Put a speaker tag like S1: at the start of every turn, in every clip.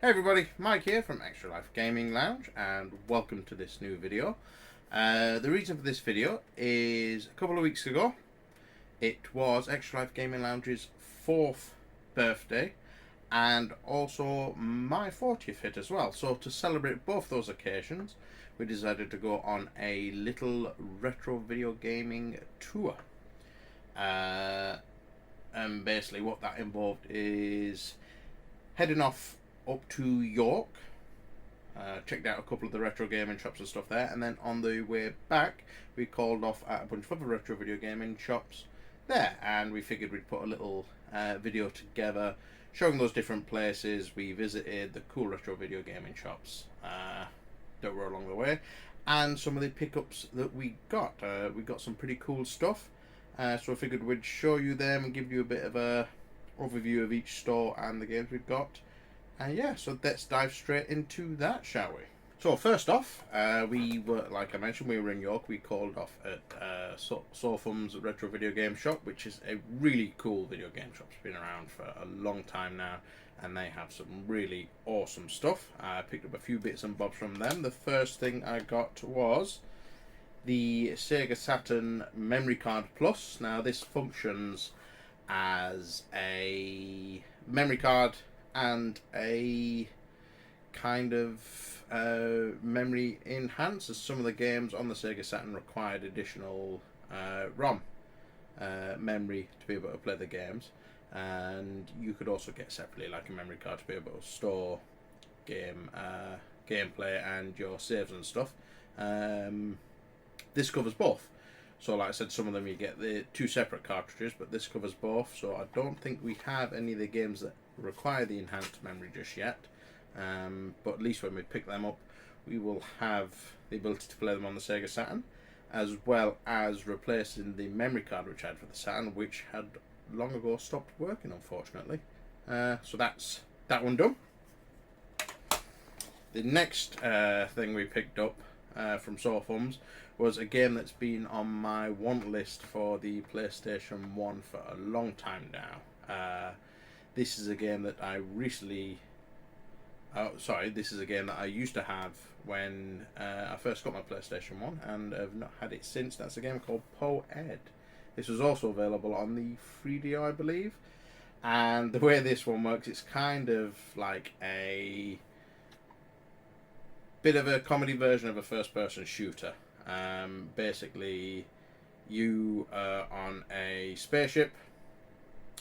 S1: Hey everybody, Mike here from Extra Life Gaming Lounge and welcome to this new video. The reason for this video is a couple of weeks ago it was Extra Life Gaming Lounge's 4th birthday and also my 40th hit as well. So to celebrate both those occasions we decided to go on a little retro video gaming tour. And basically what that involved is heading off up to York, checked out a couple of the retro gaming shops and stuff there, and then on the way back we called off at a bunch of other retro video gaming shops there, and we figured we'd put a little video together showing those different places we visited, the cool retro video gaming shops that were along the way, and some of the pickups that we got. We got some pretty cool stuff, so I figured we'd show you them and give you a bit of a overview of each store and the games we've got. And yeah, so let's dive straight into that, shall we? So first off, we were, like I mentioned, we were in York. We called off at Sofum's Retro Video Game Shop, which is a really cool video game shop. It's been around for a long time now, and they have some really awesome stuff. I picked up a few bits and bobs from them. The first thing I got was the Sega Saturn Memory Card Plus. Now this functions as a memory card and a kind of memory enhancer. Some of the games on the Sega Saturn required additional ROM memory to be able to play the games, and you could also get separately like a memory card to be able to store gameplay and your saves and stuff. This covers both. So like I said, some of them you get the two separate cartridges, but this covers both. So I don't think we have any of the games that require the enhanced memory just yet. But at least when we pick them up, we will have the ability to play them on the Sega Saturn, as well as replacing the memory card which I had for the Saturn, which had long ago stopped working, unfortunately. So that's that one done. The next thing we picked up from Sofums was a game that's been on my want list for the PlayStation 1 for a long time now. This is a game that I recently... this is a game that I used to have when I first got my PlayStation 1 and have not had it since. That's a game called Po-Ed. This was also available on the 3DO, I believe. And the way this one works, it's kind of like a bit of a comedy version of a first-person shooter. Basically, you are on a spaceship.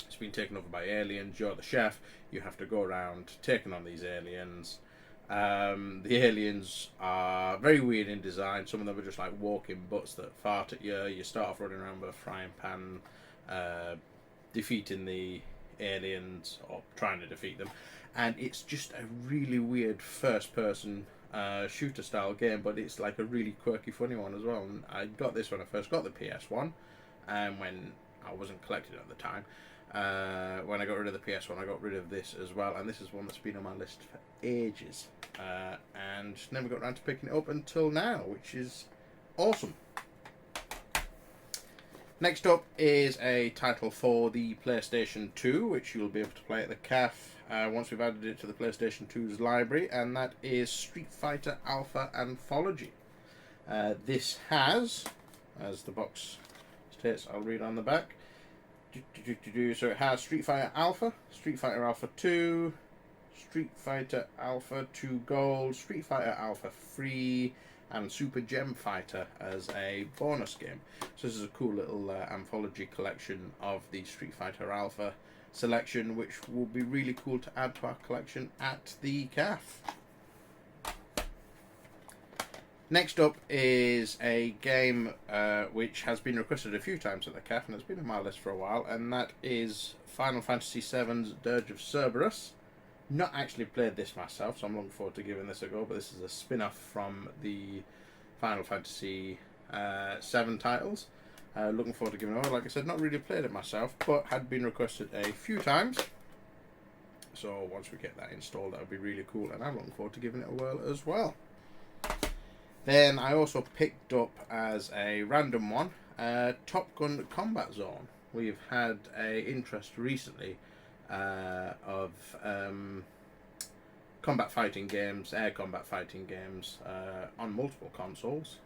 S1: It's been taken over by aliens. You're the chef. You have to go around taking on these aliens. The aliens are very weird in design. Some of them are just like walking butts that fart at you. You start off running around with a frying pan, defeating the aliens or trying to defeat them, and it's just a really weird first-person shooter style game, but it's like a really quirky, funny one as well. And I got this when I first got the PS1, and when I wasn't collected at the time. When I got rid of the PS1, I got rid of this as well, and this is one that's been on my list for ages, and never got around to picking it up until now, which is awesome. Next up is a title for the PlayStation 2, which you'll be able to play at the CAF once we've added it to the PlayStation 2's library, and that is Street Fighter Alpha Anthology. This has, as the box states, I'll read on the back. So it has Street Fighter Alpha, Street Fighter Alpha 2, Street Fighter Alpha 2 Gold, Street Fighter Alpha 3, and Super Gem Fighter as a bonus game. So this is a cool little anthology collection of the Street Fighter Alpha selection, which will be really cool to add to our collection at the CAF. Next up is a game which has been requested a few times at the CAF and has been on my list for a while, and that is Final Fantasy VII's Dirge of Cerberus. Not actually played this myself, so I'm looking forward to giving this a go, but this is a spin-off from the Final Fantasy VII titles. Looking forward to giving it a go. Like I said, not really played it myself, but had been requested a few times. So once we get that installed, that would be really cool, and I'm looking forward to giving it a whirl as well. Then I also picked up as a random one, Top Gun Combat Zone. We've had a interest recently of combat fighting games, air combat fighting games on multiple consoles,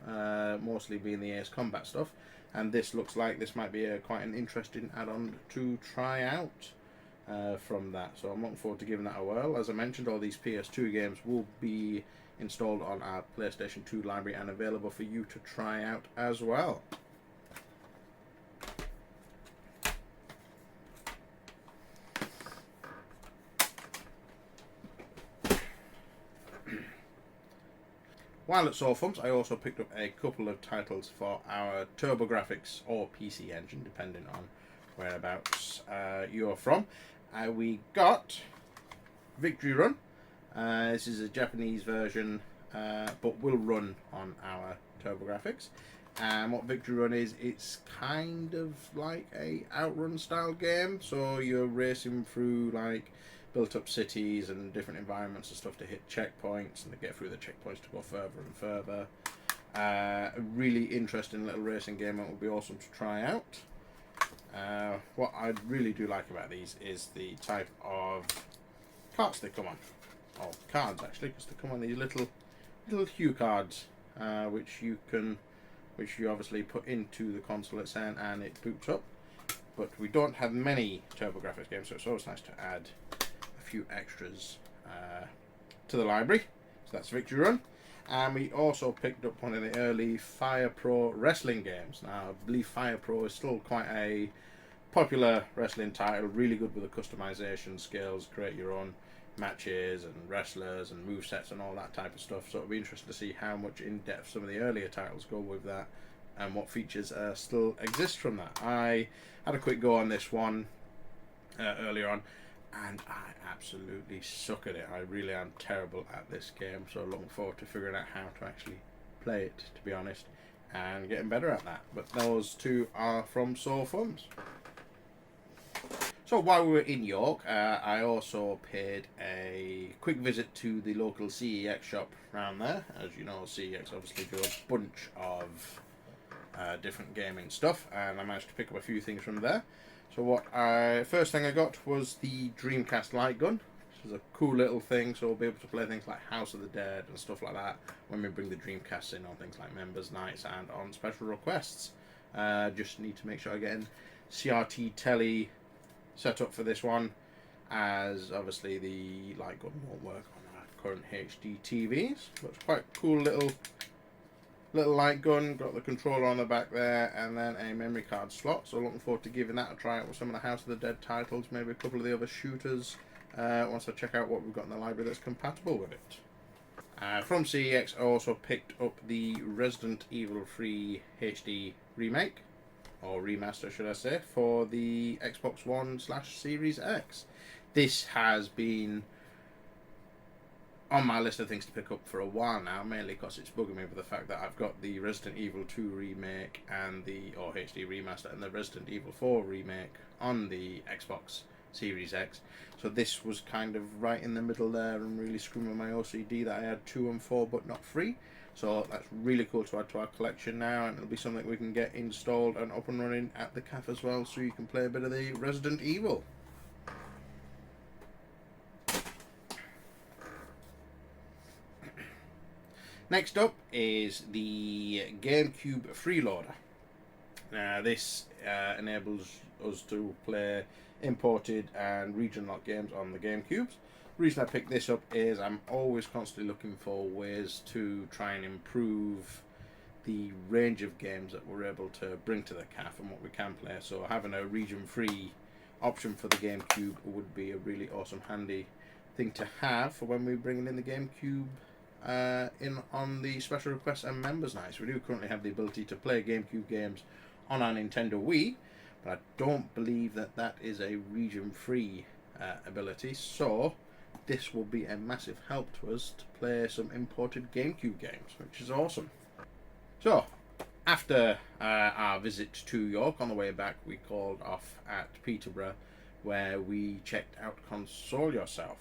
S1: mostly being the Ace Combat stuff. And this looks like this might be quite an interesting add-on to try out from that. So I'm looking forward to giving that a whirl. As I mentioned, all these PS2 games will be installed on our PlayStation 2 library and available for you to try out as well. While at Sawfums, I also picked up a couple of titles for our TurboGrafx or PC Engine, depending on whereabouts you're from. We got Victory Run. This is a Japanese version, but will run on our TurboGrafx. And what Victory Run is, it's kind of like a Outrun style game. So you're racing through like built up cities and different environments and stuff to hit checkpoints and to get through the checkpoints to go further and further. A really interesting little racing game that would be awesome to try out. What I really do like about these is the type of carts they come on. Or cards actually, because they come on these little cue cards, which you obviously put into the console it's in and it boots up. But we don't have many TurboGrafx games, so it's always nice to add a few extras to the library. So that's Victory Run. And we also picked up one of the early Fire Pro wrestling games. Now, I believe Fire Pro is still quite a popular wrestling title, really good with the customization skills, create your own matches and wrestlers and movesets and all that type of stuff. So it'll be interesting to see how much in depth some of the earlier titles go with that and what features still exist from that. I had a quick go on this one earlier on, and I absolutely suck at it. I really am terrible at this game, so looking forward to figuring out how to actually play it, to be honest, and getting better at that. But those two are from Sawfums. So while we were in York, I also paid a quick visit to the local CEX shop around there. As you know, CEX obviously do a bunch of different gaming stuff, and I managed to pick up a few things from there. So first thing I got was the Dreamcast Light Gun, which is a cool little thing, so we'll be able to play things like House of the Dead and stuff like that when we bring the Dreamcast in on things like Members Nights and on special requests. Just need to make sure I get an CRT telly set up for this one, as obviously the light gun won't work on our current HD TVs. But it's quite a cool little light gun. Got the controller on the back there, and then a memory card slot. So looking forward to giving that a try out with some of the House of the Dead titles, maybe a couple of the other shooters, once I check out what we've got in the library that's compatible with it. From CEX, I also picked up the Resident Evil 3 HD remake, or remaster should I say, for the Xbox One/Series X. This has been on my list of things to pick up for a while now, mainly because it's bugging me with the fact that I've got the Resident Evil 2 remake and or HD remaster and the Resident Evil 4 remake on the Xbox Series X. So this was kind of right in the middle there and really screwing with my OCD that I had 2 and 4 but not 3. So that's really cool to add to our collection now, and it'll be something we can get installed and up and running at the cafe as well, so you can play a bit of the Resident Evil. Next up is the GameCube Freeloader. Now this enables us to play imported and region-locked games on the GameCubes. The reason I picked this up is I'm always constantly looking for ways to try and improve the range of games that we're able to bring to the cafe and what we can play. So having a region-free option for the GameCube would be a really awesome, handy thing to have for when we're bringing in the GameCube in on the special requests and members nights. We do currently have the ability to play GameCube games on our Nintendo Wii, but I don't believe that is a region-free ability. So this will be a massive help to us to play some imported GameCube games, which is awesome. So, after our visit to York, on the way back we called off at Peterborough, where we checked out Console Yourself.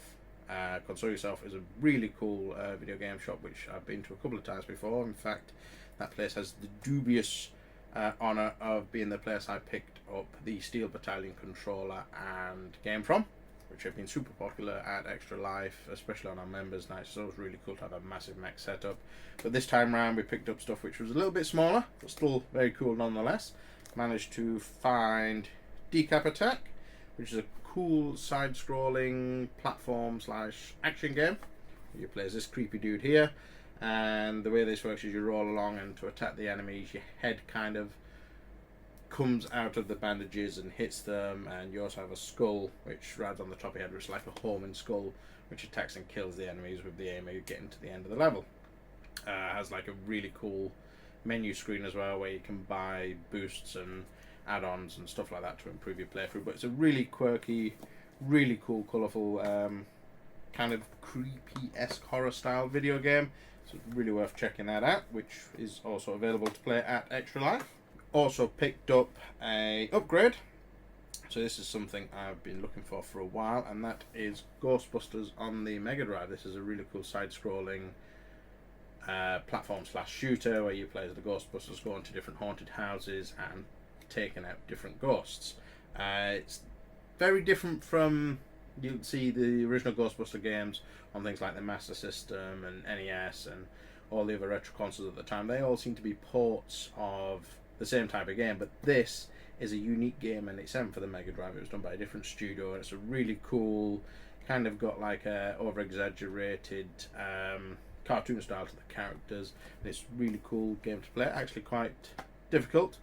S1: Console Yourself is a really cool video game shop which I've been to a couple of times before. In fact, that place has the dubious honour of being the place I picked up the Steel Battalion controller and game from, which have been super popular at Extra Life, especially on our members' nights. So it was really cool to have a massive mech setup. But this time around, we picked up stuff which was a little bit smaller, but still very cool nonetheless. Managed to find Decap Attack, which is a cool side-scrolling platform / action game. You play as this creepy dude here, and the way this works is you roll along, and to attack the enemies, your head kind of comes out of the bandages and hits them, and you also have a skull which rides on the top of your head, which is like a homing skull, which attacks and kills the enemies with the aim of getting to the end of the level. Has like a really cool menu screen as well, where you can buy boosts and add-ons and stuff like that to improve your playthrough. But it's a really quirky, really cool, colourful, kind of creepy-esque horror style video game. So it's really worth checking that out, which is also available to play at Extra Life. Also picked up a upgrade. So this is something I've been looking for a while, and that is Ghostbusters on the Mega Drive. This is a really cool side-scrolling platform / shooter where you play as the Ghostbusters, going to different haunted houses and taking out different ghosts. It's very different from, you'll see the original Ghostbuster games on things like the Master System and NES and all the other retro consoles at the time. They all seem to be ports of the same type of game, but this is a unique game, and it's for the Mega Drive. It was done by a different studio, and it's a really cool, kind of got like a over-exaggerated cartoon style to the characters, and it's a really cool game to play. Actually quite difficult.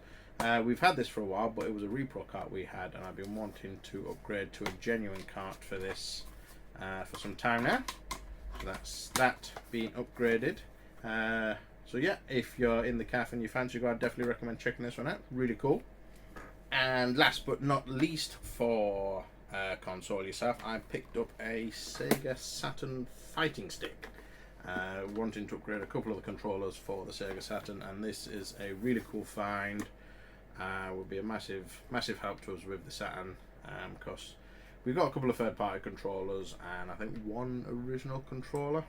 S1: We've had this for a while, but it was a repro cart we had, and I've been wanting to upgrade to a genuine cart for this for some time now. So that's that being upgraded. So yeah, if you're in the cafe and you fancy go, I'd definitely recommend checking this one out. Really cool. And last but not least, for console yourself, I picked up a Sega Saturn fighting stick. Wanting to upgrade a couple of the controllers for the Sega Saturn, and this is a really cool find. Would be a massive help to us with the Saturn, because we've got a couple of third-party controllers and I think one original controller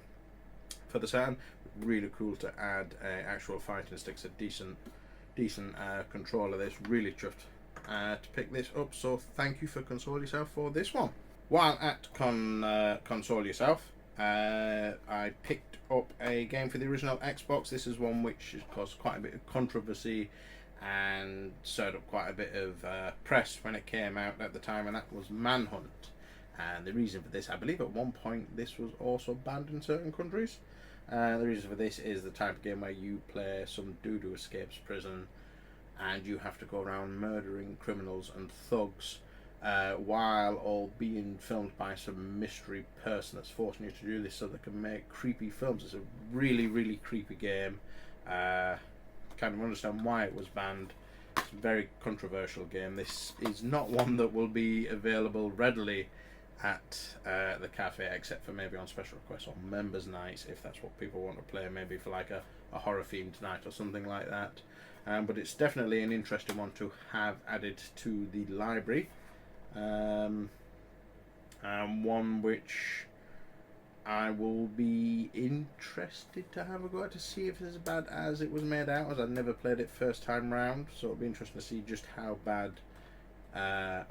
S1: for the Saturn. Really cool to add a actual fighting stick. It's a decent controller. This really chuffed to pick this up. So thank you for Console Yourself for this one. While at Console Yourself, I picked up a game for the original Xbox. This is one which has caused quite a bit of controversy and stirred up quite a bit of press when it came out at the time, and that was Manhunt. And the reason for this, I believe at one point this was also banned in certain countries. The reason for this is the type of game where you play some dude who escapes prison, and you have to go around murdering criminals and thugs, while all being filmed by some mystery person that's forcing you to do this so they can make creepy films. It's a really creepy game. Kind of understand why it was banned. It's a very controversial game. This is not one that will be available readily at the cafe, except for maybe on special requests on members' nights, if that's what people want to play, maybe for like a horror themed night or something like that. But it's definitely an interesting one to have added to the library. One which I will be interested to have a go at to see if it's as bad as it was made out, as I've never played it first time round, so it'll be interesting to see just how bad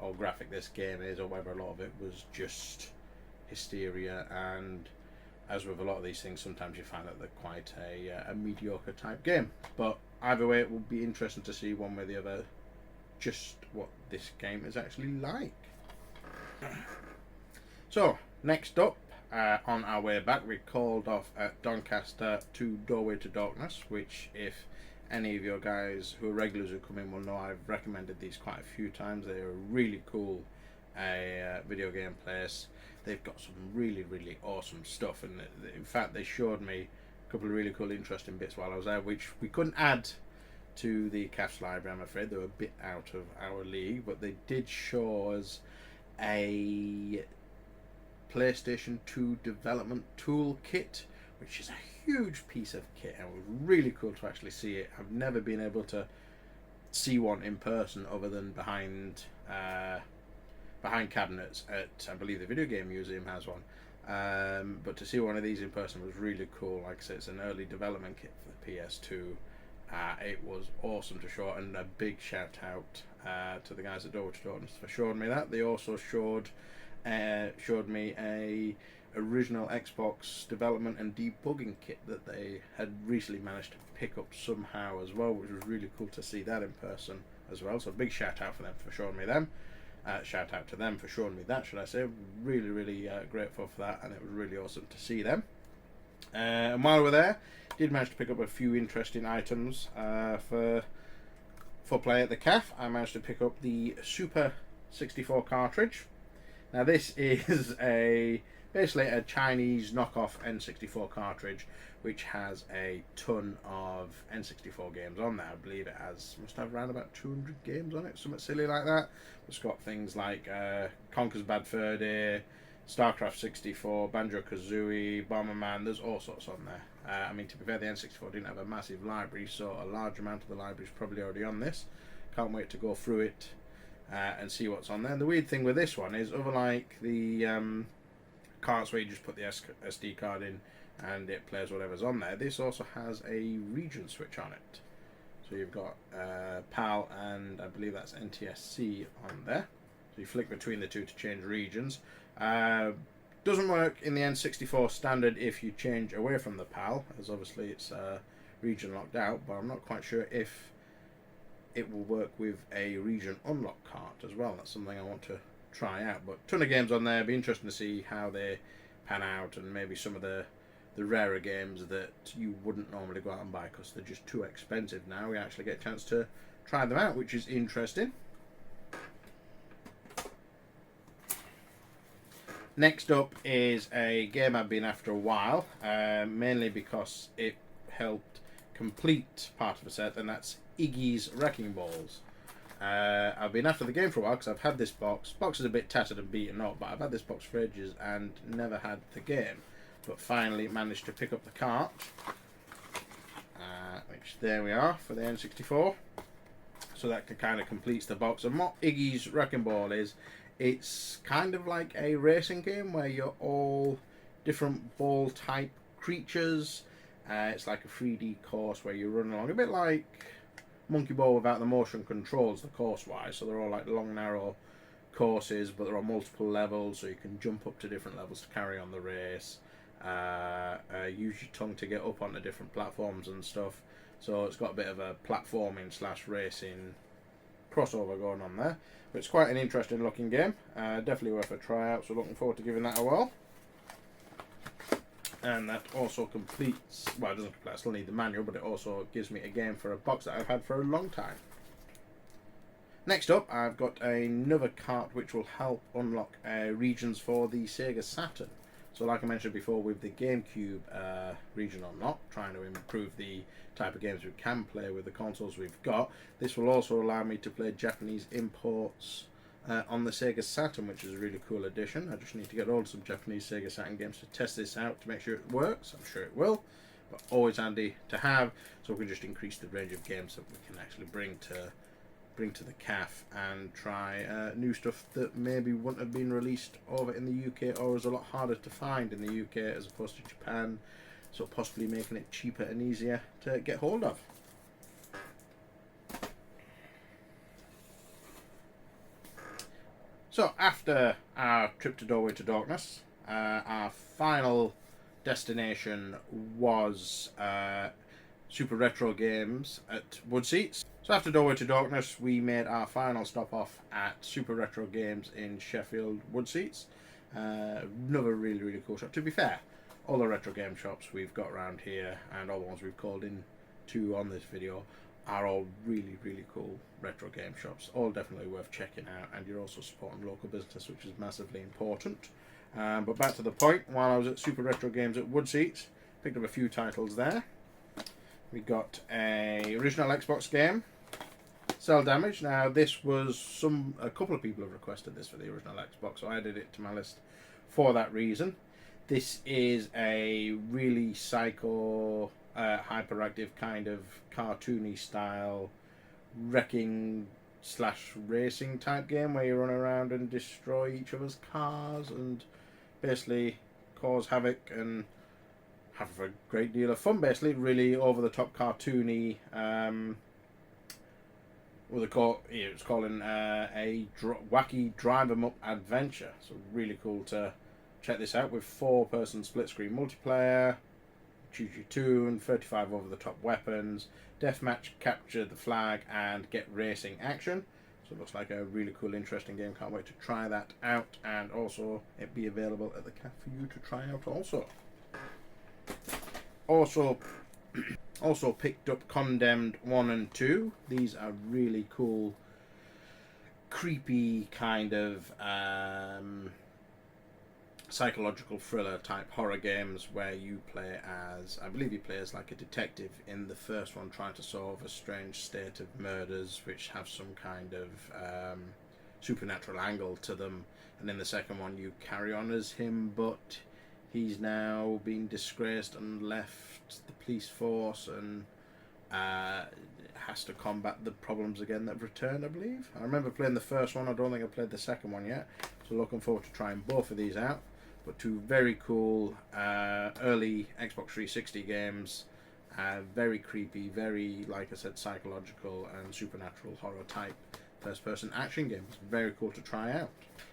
S1: or graphic this game is, or whether a lot of it was just hysteria. And as with a lot of these things, sometimes you find that they're quite a mediocre type game. But either way, it will be interesting to see one way or the other just what this game is actually like. So next up, on our way back, we called off at Doncaster to Doorway to Darkness, which, if any of your guys who are regulars who come in will know, I've recommended these quite a few times. They're a really cool video game place. They've got some really awesome stuff, and in fact they showed me a couple of really cool interesting bits while I was there, which we couldn't add to the CAF's library, I'm afraid. They were a bit out of our league, but they did show us a PlayStation 2 development toolkit, which is a huge piece of kit, and it was really cool to actually see it. I've never been able to see one in person other than behind cabinets at, I believe, the Video Game Museum has one. But to see one of these in person was really cool. Like I said, it's an early development kit for the PS2. It was awesome to show, and a big shout out to the guys at Doorway to Darkness for showing me that. They also showed showed me a original Xbox development and debugging kit that they had recently managed to pick up somehow as well, which was really cool to see that in person as well. So big shout out for them for showing me them. Shout out to them for showing me that, should I say. Really, really grateful for that, and it was really awesome to see them. And while we were there, did manage to pick up a few interesting items for play at the CAF. I managed to pick up the Super 64 cartridge. Now this is basically a Chinese knockoff N64 cartridge, which has a ton of N64 games on there. I believe it must have around about 200 games on it, something silly like that. It's got things like Conker's Bad Fur Day, StarCraft 64, Banjo-Kazooie, Bomberman. There's all sorts on there. I mean, to be fair, the N64 didn't have a massive library, so a large amount of the library is probably already on this. Can't wait to go through it and see what's on there. And the weird thing with this one is, unlike the carts where you just put the SD card in and it plays whatever's on there, this also has a region switch on it. So you've got PAL and I believe that's NTSC on there. So you flick between the two to change regions. Doesn't work in the N64 standard if you change away from the PAL, as obviously it's region locked out, but I'm not quite sure if it will work with a region unlock cart as well. That's something I want to try out. But ton of games on there. Be interesting to see how they pan out, and maybe some of the rarer games that you wouldn't normally go out and buy because they're just too expensive now. We actually get a chance to try them out, which is interesting. Next up is a game I've been after a while, mainly because it helped complete part of a set, and that's Iggy's Wrecking Balls. I've been after the game for a while because I've had this box. Box is a bit tattered and beaten up, but I've had this box for ages and never had the game. But finally managed to pick up the cart, which there we are for the N64. So that kind of completes the box. And what Iggy's Wrecking Ball is, it's kind of like a racing game where you're all different ball type creatures. It's like a 3D course where you run along, a bit like Monkey Ball without the motion controls, the course wise. So they're all like long, narrow courses, but they're on multiple levels, so you can jump up to different levels to carry on the race. Use your tongue to get up onto different platforms and stuff. So it's got a bit of a platforming / racing crossover going on there. But it's quite an interesting looking game. Definitely worth a try out, so looking forward to giving that a whirl. And that also completes, well, it doesn't complete, I still need the manual, but it also gives me a game for a box that I've had for a long time. Next up, I've got another cart which will help unlock regions for the Sega Saturn. So like I mentioned before with the GameCube region unlock, trying to improve the type of games we can play with the consoles we've got, this will also allow me to play Japanese imports on the Sega Saturn, which is a really cool addition. I just need to get hold of some Japanese Sega Saturn games to test this out to make sure it works. I'm sure it will, but always handy to have, so we can just increase the range of games that we can actually bring to the CAF and try new stuff that maybe wouldn't have been released over in the UK or is a lot harder to find in the UK as opposed to Japan, so possibly making it cheaper and easier to get hold of. So after our trip to Doorway to Darkness, our final destination was Super Retro Games at Woodseats. So after Doorway to Darkness, we made our final stop off at Super Retro Games in Sheffield Woodseats. Another really, really cool shop. To be fair, all the retro game shops we've got around here and all the ones we've called in to on this video are all really, really cool retro game shops. All definitely worth checking out, and you're also supporting local business, which is massively important. But back to the point, while I was at Super Retro Games at Woodseats, picked up a few titles there. We got a original Xbox game, Cell Damage. Now this was a couple of people have requested this for the original Xbox, so I added it to my list for that reason. This is a really psycho, hyperactive kind of cartoony style wrecking / racing type game where you run around and destroy each other's cars and basically cause havoc and have a great deal of fun. Basically, really over the top cartoony what they call it was calling a wacky drive 'em up adventure. So really cool to check this out with 4-person split screen multiplayer, choose your tune, 35 over the top weapons, deathmatch, capture the flag, and get racing action. So it looks like a really cool, interesting game. Can't wait to try that out, and also it be available at the cafe for you to try out also. Also picked up Condemned 1 and 2. These are really cool, creepy kind of psychological thriller type horror games where you play as, I believe you play as like a detective in the first one, trying to solve a strange state of murders which have some kind of supernatural angle to them, and in the second one you carry on as him, but he's now been disgraced and left the police force and has to combat the problems again that have returned, I believe. I remember playing the first one. I don't think I played the second one yet, so looking forward to trying both of these out. But two very cool early Xbox 360 games, very creepy, very, like I said, psychological and supernatural horror type first-person action games. Very cool to try out.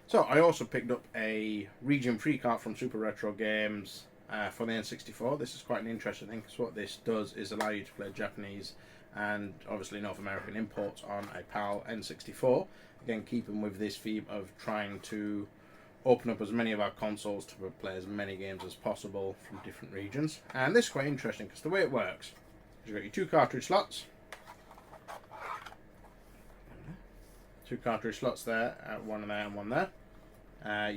S1: So I also picked up a region free cart from Super Retro Games for the N64. This is quite an interesting thing, because what this does is allow you to play Japanese and obviously North American imports on a PAL N64. Again, keeping with this theme of trying to open up as many of our consoles to play as many games as possible from different regions. And this is quite interesting, because the way it works, you've got your 2 cartridge slots. 2 cartridge slots there, one there and one there. I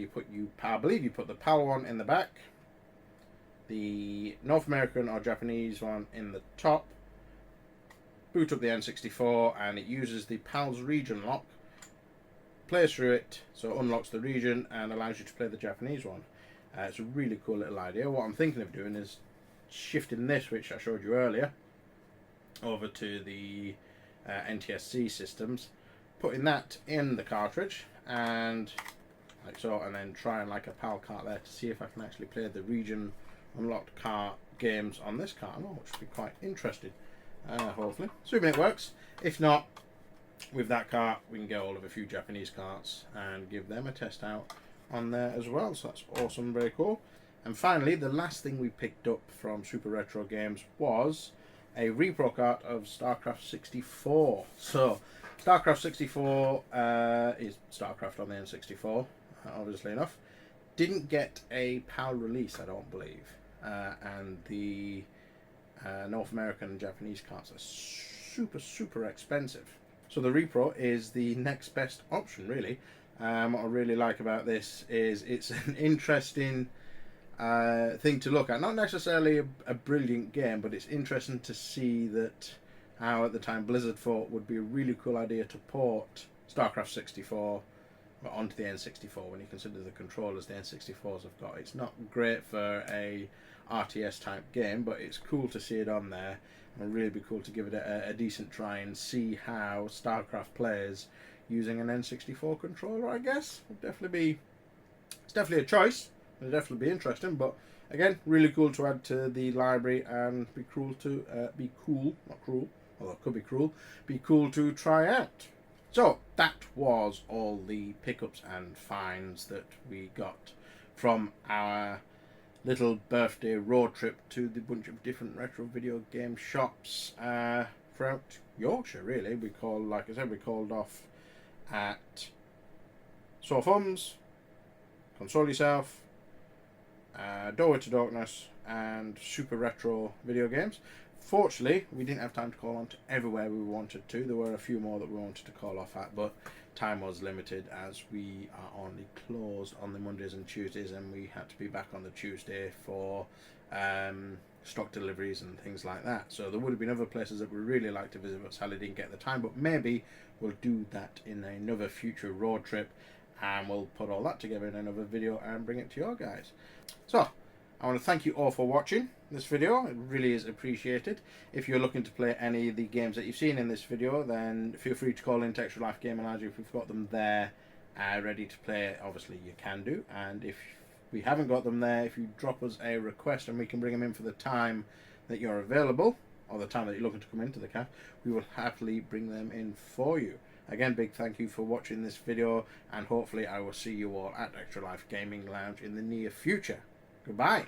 S1: believe you put the PAL one in the back, the North American or Japanese one in the top, boot up the N64, and it uses the PAL's region lock, plays through it, so it unlocks the region and allows you to play the Japanese one. It's a really cool little idea. What I'm thinking of doing is shifting this, which I showed you earlier, over to the NTSC systems, putting that in the cartridge, and like so, and then trying like a PAL cart there to see if I can actually play the region unlocked cart games on this cart, which would be quite interesting. Hopefully, assuming it works. If not, with that cart we can get hold of a few Japanese carts and give them a test out on there as well. So that's awesome, very cool. And finally, the last thing we picked up from Super Retro Games was a repro cart of StarCraft 64. So StarCraft 64 is StarCraft on the N64, obviously enough. Didn't get a PAL release, I don't believe, and the North American and Japanese carts are super expensive. So the repro is the next best option, really. What I really like about this is it's an interesting thing to look at. Not necessarily a brilliant game, but it's interesting to see that how at the time Blizzard thought would be a really cool idea to port StarCraft 64 onto the N64, when you consider the controllers the N64s have got. It's not great for a RTS type game, but it's cool to see it on there. It'll really be cool to give it a decent try and see how StarCraft plays using an N64 controller, I guess. It's definitely a choice. It'll definitely be interesting, but again, really cool to add to the library, and be cool, not cruel, although it could be cruel, be cool to try out. So that was all the pickups and finds that we got from our little birthday road trip to the bunch of different retro video game shops throughout Yorkshire. Really, like I said, we called off at Sore Thumbs, Console Yourself, Doorway to Darkness, and Super Retro Video Games. Fortunately, we didn't have time to call on to everywhere we wanted to. There were a few more that we wanted to call off at, but time was limited as we are only closed on the Mondays and Tuesdays, and we had to be back on the Tuesday for stock deliveries and things like that. So there would have been other places that we really like to visit, but sadly didn't get the time. But maybe we'll do that in another future road trip, and we'll put all that together in another video and bring it to you guys. So I want to thank you all for watching this video. It really is appreciated. If you're looking to play any of the games that you've seen in this video, then feel free to call in Extra Life Gaming Lounge if we've got them there ready to play. Obviously you can do, and if we haven't got them there, if you drop us a request and we can bring them in for the time that you're available, or the time that you're looking to come into the cafe, we will happily bring them in for you. Again, big thank you for watching this video, and hopefully I will see you all at Extra Life Gaming Lounge in the near future. Goodbye.